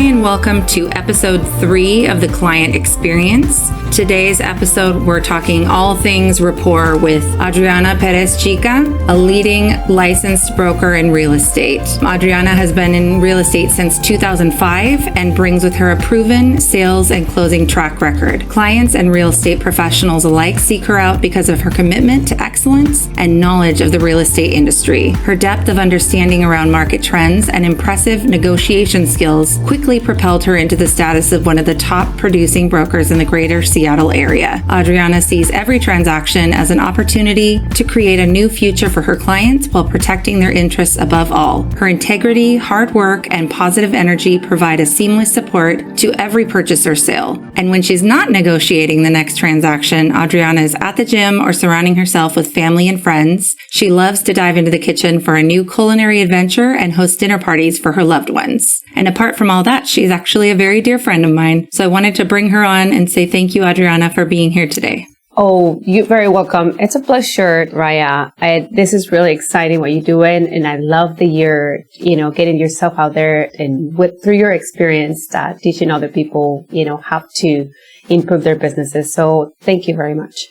and welcome to episode 3 of the Client Experience. Today's episode, we're talking all things rapport with Adriana Perez Chica, a leading licensed broker in real estate. Adriana has been in real estate since 2005 and brings with her a proven sales and closing track record. Clients and real estate professionals alike seek her out because of her commitment to excellence and knowledge of the real estate industry. Her depth of understanding around market trends and impressive negotiation skills quickly propelled her into the status of one of the top producing brokers in the greater Seattle area. Adriana sees every transaction as an opportunity to create a new future for her clients while protecting their interests above all. Her integrity, hard work, and positive energy provide a seamless support to every purchase or sale. And when she's not negotiating the next transaction, Adriana is at the gym or surrounding herself with family and friends. She loves to dive into the kitchen for a new culinary adventure and host dinner parties for her loved ones. And apart from all that, she's actually a very dear friend of mine. So I wanted to bring her on and say thank you, Adriana, for being here today. Oh, you're very welcome. It's a pleasure, Riah. This is really exciting what you're doing. And I love that you're, getting yourself out there and through your experience, teaching other people, how to improve their businesses. So thank you very much.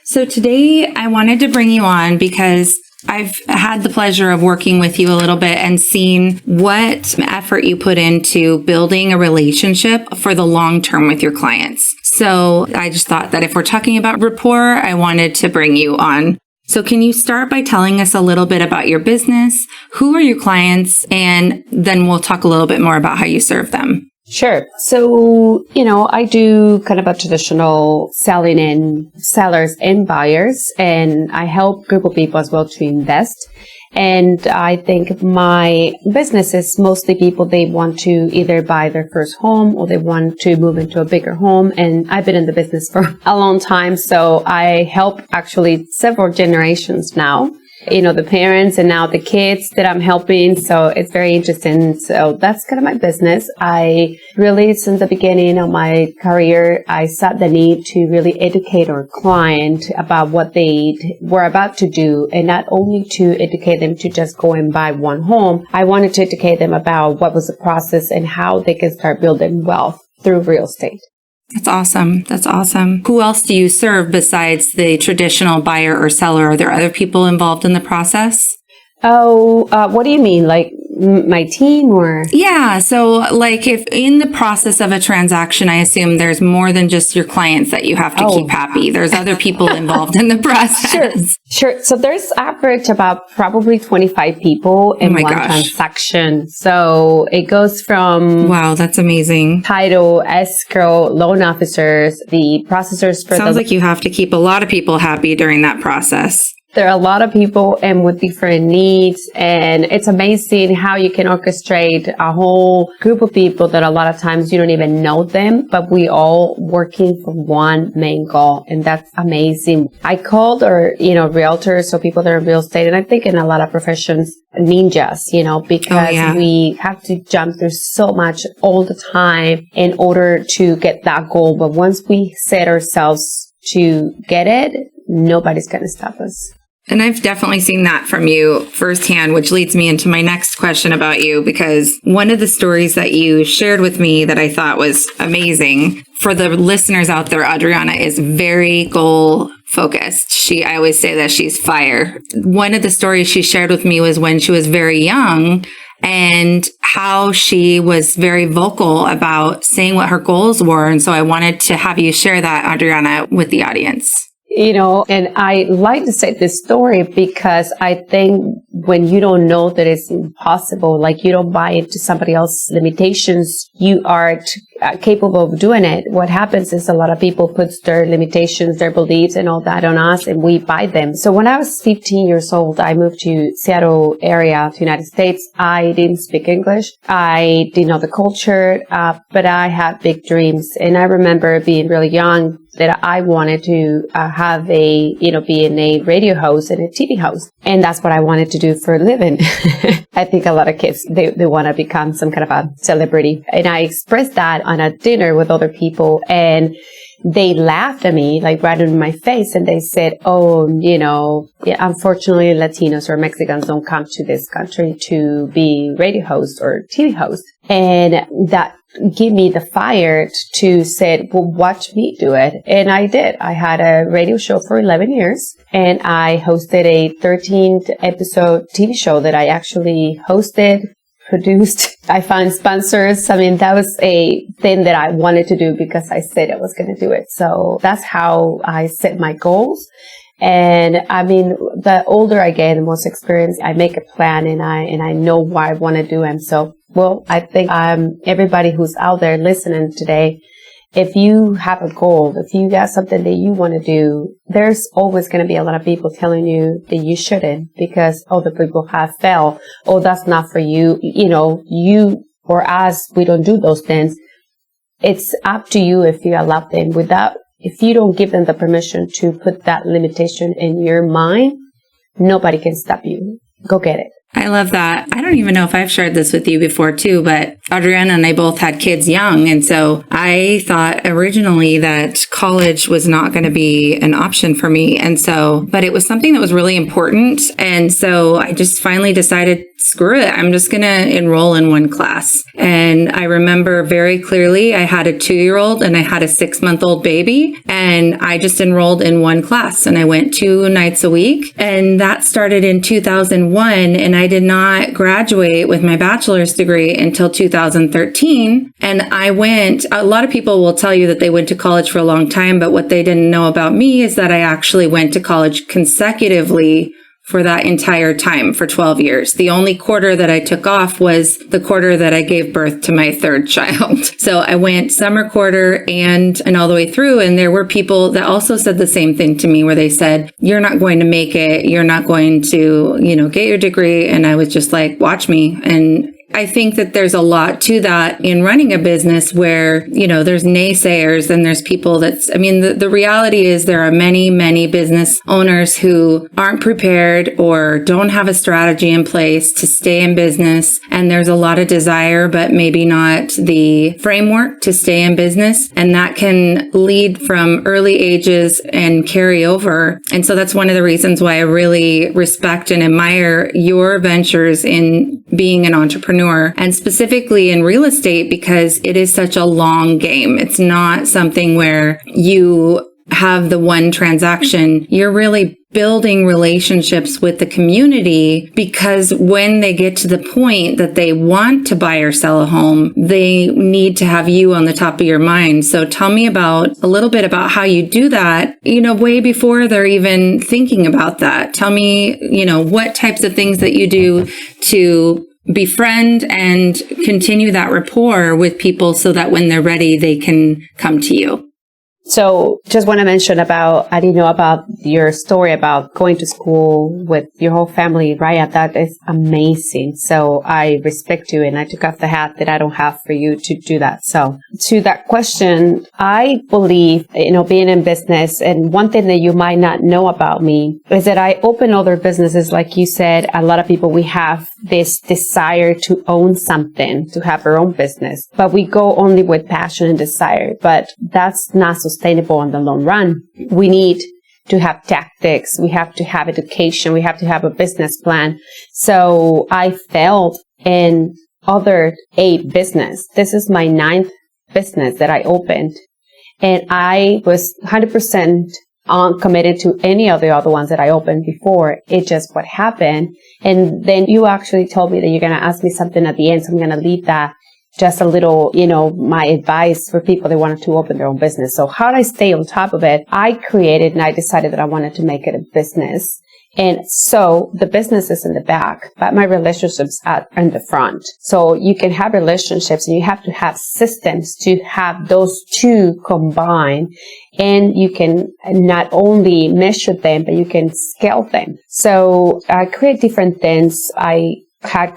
So today I wanted to bring you on because I've had the pleasure of working with you a little bit and seeing what effort you put into building a relationship for the long term with your clients. So I just thought that if we're talking about rapport, I wanted to bring you on. So can you start by telling us a little bit about your business? Who are your clients? And then we'll talk a little bit more about how you serve them. Sure. So, I do kind of a traditional selling in sellers and buyers, and I help group of people as well to invest. And I think my business is mostly people, they want to either buy their first home or they want to move into a bigger home. And I've been in the business for a long time. So I help actually several generations now. The parents and now the kids that I'm helping. So it's very interesting. So that's kind of my business. I really, since the beginning of my career, I saw the need to really educate our client about what they were about to do, and not only to educate them to just go and buy one home. I wanted to educate them about what was the process and how they can start building wealth through real estate. That's awesome. That's awesome. Who else do you serve besides the traditional buyer or seller? Are there other people involved in the process? Oh, what do you mean? Like my team or? Yeah. So like if in the process of a transaction, I assume there's more than just your clients that you have to keep happy. There's other people involved in the process. Sure. So there's average about probably 25 people in one transaction. So it goes from... Wow, that's amazing. Title, escrow, loan officers, the processors for Sounds like you have to keep a lot of people happy during that process. There are a lot of people and with different needs, and it's amazing how you can orchestrate a whole group of people that a lot of times you don't even know them, but we all working for one main goal, and that's amazing. I called realtors, so people that are in real estate, and I think in a lot of professions, ninjas, because we have to jump through so much all the time in order to get that goal. But once we set ourselves to get it, nobody's going to stop us. And I've definitely seen that from you firsthand, which leads me into my next question about you, because one of the stories that you shared with me that I thought was amazing, for the listeners out there, Adriana is very goal focused. I always say that she's fire. One of the stories she shared with me was when she was very young and how she was very vocal about saying what her goals were. And so I wanted to have you share that, Adriana, with the audience. And I like to say this story because I think when you don't know that it's impossible, like you don't buy into somebody else's limitations, you are capable of doing it. What happens is a lot of people put their limitations, their beliefs and all that on us, and we buy them. So when I was 15 years old, I moved to Seattle area, to United States. I didn't speak English. I didn't know the culture, but I had big dreams. And I remember being really young that I wanted to have be in a radio host and a TV host. And that's what I wanted to do for a living. I think a lot of kids, they want to become some kind of a celebrity. And I expressed that on a dinner with other people, and they laughed at me, like right in my face, and they said, unfortunately, Latinos or Mexicans don't come to this country to be radio hosts or TV hosts. And that give me the fire to say, well, watch me do it. And I did. I had a radio show for 11 years and I hosted a 13th episode TV show that I actually hosted, produced. I found sponsors. I mean, that was a thing that I wanted to do because I said I was going to do it. So that's how I set my goals. And I mean, the older I get, the most experience, I make a plan and I know what I want to do. And so, well, I think everybody who's out there listening today, if you have a goal, if you got something that you want to do, there's always going to be a lot of people telling you that you shouldn't because other people have failed. Oh, that's not for you. You know, you or us, we don't do those things. It's up to you if you allow them without. If you don't give them the permission to put that limitation in your mind, nobody can stop you. Go get it. I love that. I don't even know if I've shared this with you before too, but Adriana and I both had kids young. And so I thought originally that college was not going to be an option for me. And so, but it was something that was really important. And so I just finally decided, screw it. I'm just going to enroll in one class. And I remember very clearly, I had a 2-year-old and I had a 6-month-old baby. And I just enrolled in one class and I went 2 nights a week. And that started in 2001. And I did not graduate with my bachelor's degree until 2013. And I went, a lot of people will tell you that they went to college for a long time, but what they didn't know about me is that I actually went to college consecutively for that entire time, for 12 years. The only quarter that I took off was the quarter that I gave birth to my 3rd child. So I went summer quarter and all the way through. And there were people that also said the same thing to me where they said, you're not going to make it. You're not going to, get your degree. And I was just like, watch me. And I think that there's a lot to that in running a business where, there's naysayers and there's people the reality is there are many, many business owners who aren't prepared or don't have a strategy in place to stay in business. And there's a lot of desire, but maybe not the framework to stay in business. And that can lead from early ages and carry over. And so that's one of the reasons why I really respect and admire your ventures in being an entrepreneur. And specifically in real estate, because it is such a long game. It's not something where you have the one transaction. You're really building relationships with the community because when they get to the point that they want to buy or sell a home, they need to have you on the top of your mind. So tell me a little bit about how you do that, way before they're even thinking about that. Tell me, what types of things that you do to befriend and continue that rapport with people so that when they're ready, they can come to you. So just want to mention I didn't know about your story about going to school with your whole family, Riah. That is amazing. So I respect you and I took off the hat that I don't have for you to do that. So to that question, I believe, being in business, and one thing that you might not know about me is that I open other businesses. Like you said, a lot of people, we have this desire to own something, to have our own business, but we go only with passion and desire, but that's not sustainable in the long run. We need to have tactics. We have to have education. We have to have a business plan. So I failed in other 8 business. This is my 9th business that I opened. And I was 100% committed to any of the other ones that I opened before. It just what happened. And then you actually told me that you're going to ask me something at the end. So I'm going to leave that just a little, my advice for people that wanted to open their own business. So how did I stay on top of it? I created and I decided that I wanted to make it a business. And so the business is in the back, but my relationships are in the front. So you can have relationships and you have to have systems to have those two combined. And you can not only measure them, but you can scale them. So I create different things. I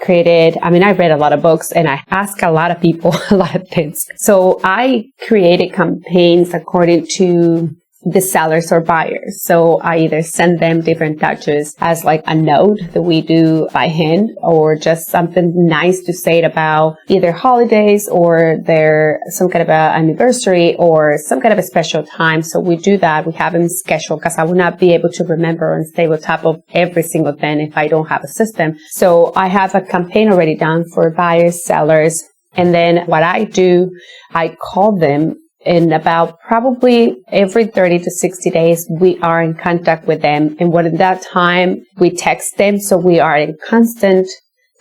read a lot of books and I ask a lot of people a lot of things. So I created campaigns according to the sellers or buyers. So I either send them different touches as like a note that we do by hand, or just something nice to say about either holidays or their some kind of a anniversary or some kind of a special time. So we do that. We have them scheduled because I would not be able to remember and stay on top of every single thing if I don't have a system. So I have a campaign already done for buyers, sellers, And then what I do, I call them. In about probably every 30 to 60 days, we are in contact with them. And when at that time, we text them. So we are in constant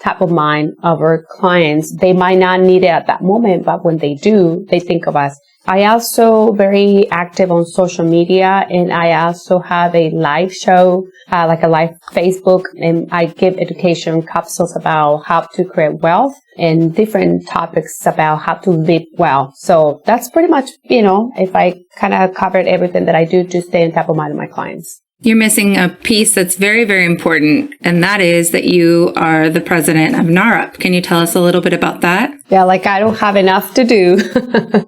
top of mind of our clients. They might not need it at that moment, but when they do, they think of us. I also very active on social media, and I also have a live show, like a live Facebook, and I give education capsules about how to create wealth and different topics about how to live well. So that's pretty much, if I kind of covered everything that I do to stay on top of mind of my clients. You're missing a piece that's very, very important, and that is that you are the president of NARUP. Can you tell us a little bit about that? Yeah, I don't have enough to do.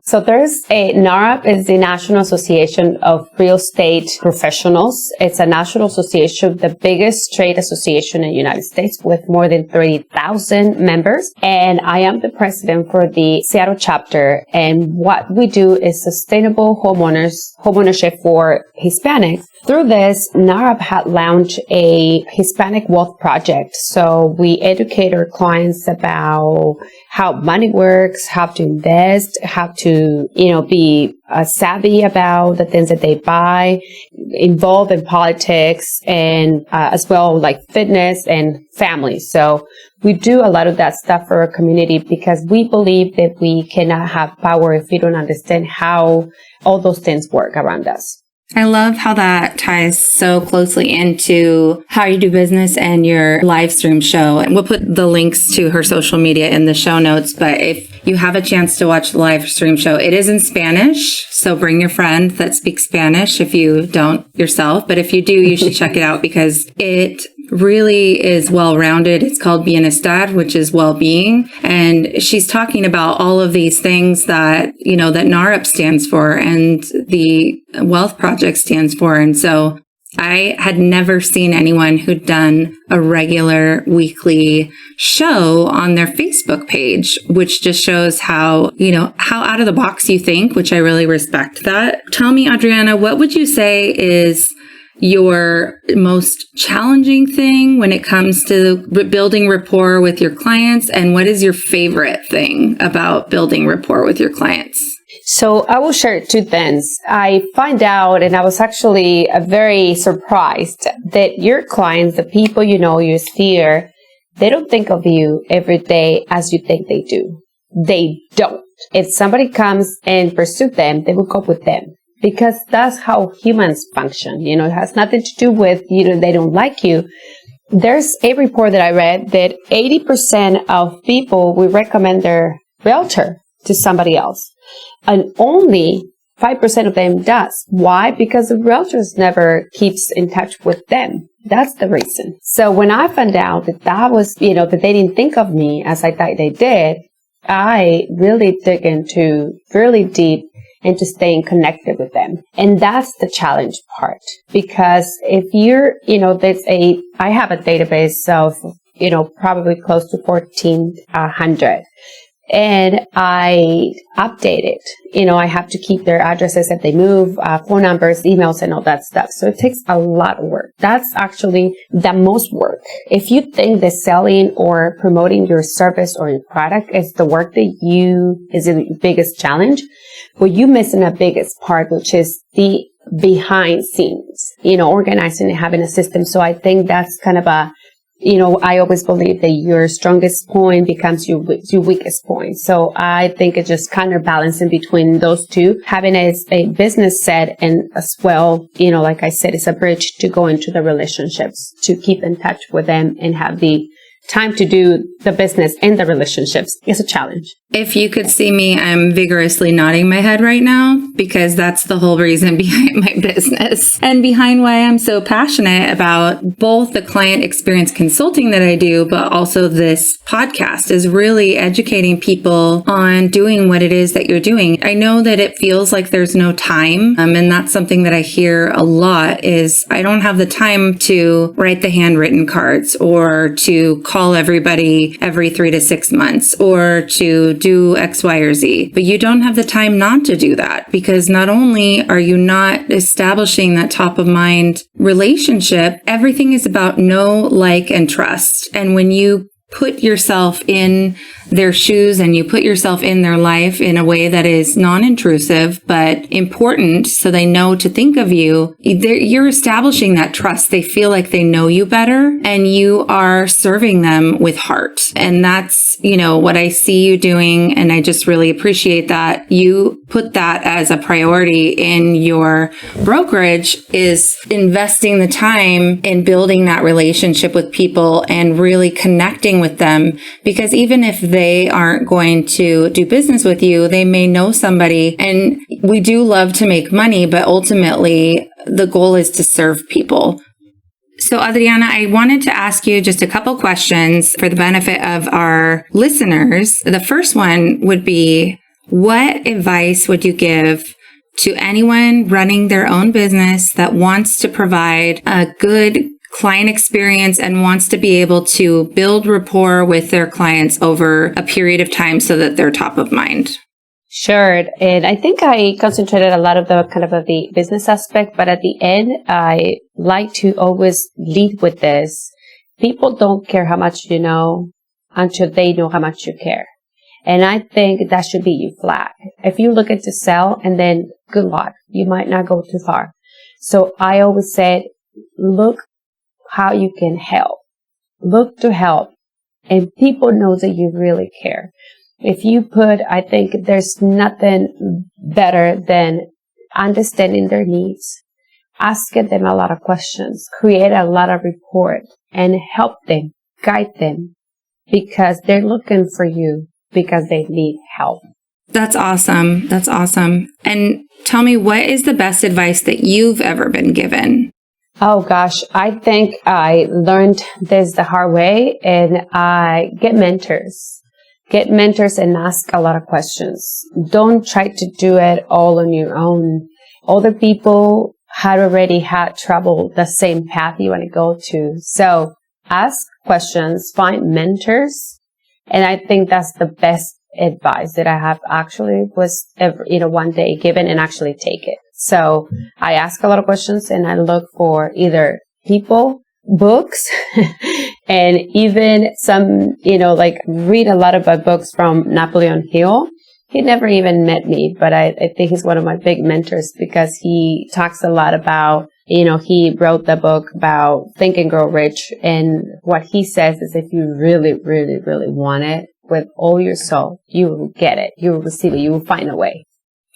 So NARUP is the National Association of Real Estate Professionals. It's a national association, the biggest trade association in the United States with more than 30,000 members. And I am the president for the Seattle chapter. And what we do is sustainable homeownership for Hispanics. Through this, NARUP had launched a Hispanic Wealth Project. So we educate our clients about how money works, how to invest, how to, be savvy about the things that they buy, involved in politics, and as well like fitness and family. So we do a lot of that stuff for our community because we believe that we cannot have power if we don't understand how all those things work around us. I love how that ties so closely into how you do business and your live stream show. And we'll put the links to her social media in the show notes. But if you have a chance to watch the live stream show, it is in Spanish. So bring your friend that speaks Spanish if you don't yourself. But if you do, you should check it out because it really is well-rounded. It's called Bienestar, which is well-being. And she's talking about all of these things that, that NARUP stands for and the Wealth Project stands for. And so I had never seen anyone who'd done a regular weekly show on their Facebook page, which just shows how out of the box you think, which I really respect that. Tell me, Adriana, what would you say is your most challenging thing when it comes to building rapport with your clients? And what is your favorite thing about building rapport with your clients? So I will share two things. I find out, and I was actually very surprised that your clients, the people you steer, they don't think of you every day as you think they do. They don't. If somebody comes and pursues them, they will go with them. Because that's how humans function. It has nothing to do with, they don't like you. There's a report that I read that 80% of people will recommend their realtor to somebody else. And only 5% of them does. Why? Because the realtors never keeps in touch with them. That's the reason. So when I found out that was, that they didn't think of me as I thought they did, I really dig into really deep into staying connected with them. And that's the challenge part. Because if you're, I have a database of, probably close to 1,400. And I update it. I have to keep their addresses if they move, phone numbers, emails, and all that stuff. So it takes a lot of work. That's actually the most work. If you think that selling or promoting your service or your product is the work that is the biggest challenge, well, you're missing a biggest part, which is the behind scenes, organizing and having a system. So I think that's kind of I always believe that your strongest point becomes your weakest point. So I think it's just counterbalancing between those two, having a business set and as well, like I said, it's a bridge to go into the relationships, to keep in touch with them and have the time to do the business and the relationships. It's a challenge. If you could see me, I'm vigorously nodding my head right now because that's the whole reason behind my business and behind why I'm so passionate about both the client experience consulting that I do, but also this podcast is really educating people on doing what it is that you're doing. I know that it feels like there's no time. And that's something that I hear a lot is I don't have the time to write the handwritten cards or to call everybody every 3 to 6 months or to do X, Y, or Z. But you don't have the time not to do that because not only are you not establishing that top of mind relationship, everything is about know, like, and trust. And when you put yourself in their shoes and you put yourself in their life in a way that is non-intrusive, but important so they know to think of you, you're establishing that trust. They feel like they know you better and you are serving them with heart. And that's, what I see you doing. And I just really appreciate that you put that as a priority in your brokerage, is investing the time in building that relationship with people and really connecting with them. Because even if they aren't going to do business with you, they may know somebody. And we do love to make money, but ultimately the goal is to serve people. So Adriana, I wanted to ask you just a couple questions for the benefit of our listeners. The first one would be, what advice would you give to anyone running their own business that wants to provide a good client experience and wants to be able to build rapport with their clients over a period of time so that they're top of mind? Sure. And I think I concentrated a lot of the business aspect, but at the end, I like to always lead with this. People don't care how much you know until they know how much you care. And I think that should be your flag. If you look at to sell and then good luck, you might not go too far. So I always said, look how you can help. Look to help. And people know that you really care. If you I think there's nothing better than understanding their needs, asking them a lot of questions, create a lot of rapport, and help them, guide them, because they're looking for you because they need help. That's awesome. That's awesome. And tell me, what is the best advice that you've ever been given? Oh gosh, I think I learned this the hard way, and I get mentors. Get mentors and ask a lot of questions. Don't try to do it all on your own. Other people had already had traveled the same path you want to go to. So ask questions, find mentors. And I think that's the best advice that I have actually was ever, one day given and actually take it. So I ask a lot of questions and I look for either people, books, and even some, read a lot of books from Napoleon Hill. He never even met me, but I think he's one of my big mentors because he talks a lot about, he wrote the book about Think and Grow Rich. And what he says is if you really, really, really want it with all your soul, you will get it. You will receive it. You will find a way.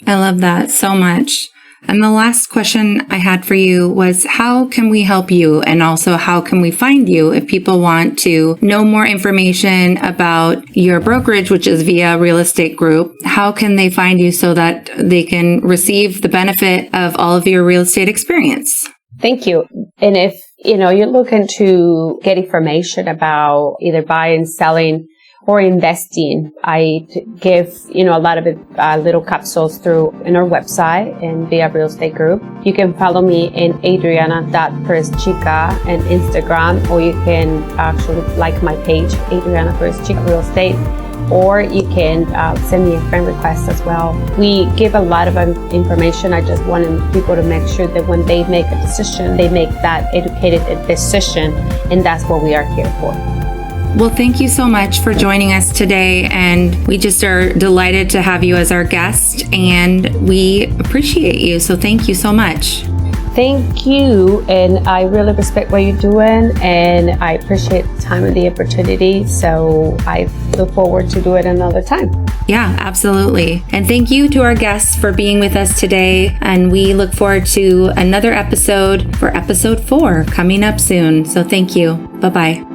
I love that so much. And the last question I had for you was, how can we help you? And also, how can we find you if people want to know more information about your brokerage, which is via Real Estate Group? How can they find you so that they can receive the benefit of all of your real estate experience? Thank you. And if, you're looking to get information about either buying, selling, or investing, I give, a lot of little capsules through in our website and via Real Estate Group. You can follow me in Adriana.perezchica and Instagram, or you can actually like my page, Adriana Perezchica Real Estate, or you can send me a friend request as well. We give a lot of information. I just want people to make sure that when they make a decision, they make that educated decision, and that's what we are here for. Well, thank you so much for joining us today, and we just are delighted to have you as our guest, and we appreciate you. So thank you so much. Thank you, and I really respect what you're doing, and I appreciate the time and the opportunity, so I look forward to do it another time. Yeah, absolutely. And thank you to our guests for being with us today, and we look forward to another episode for episode 4 coming up soon. So thank you. Bye-bye.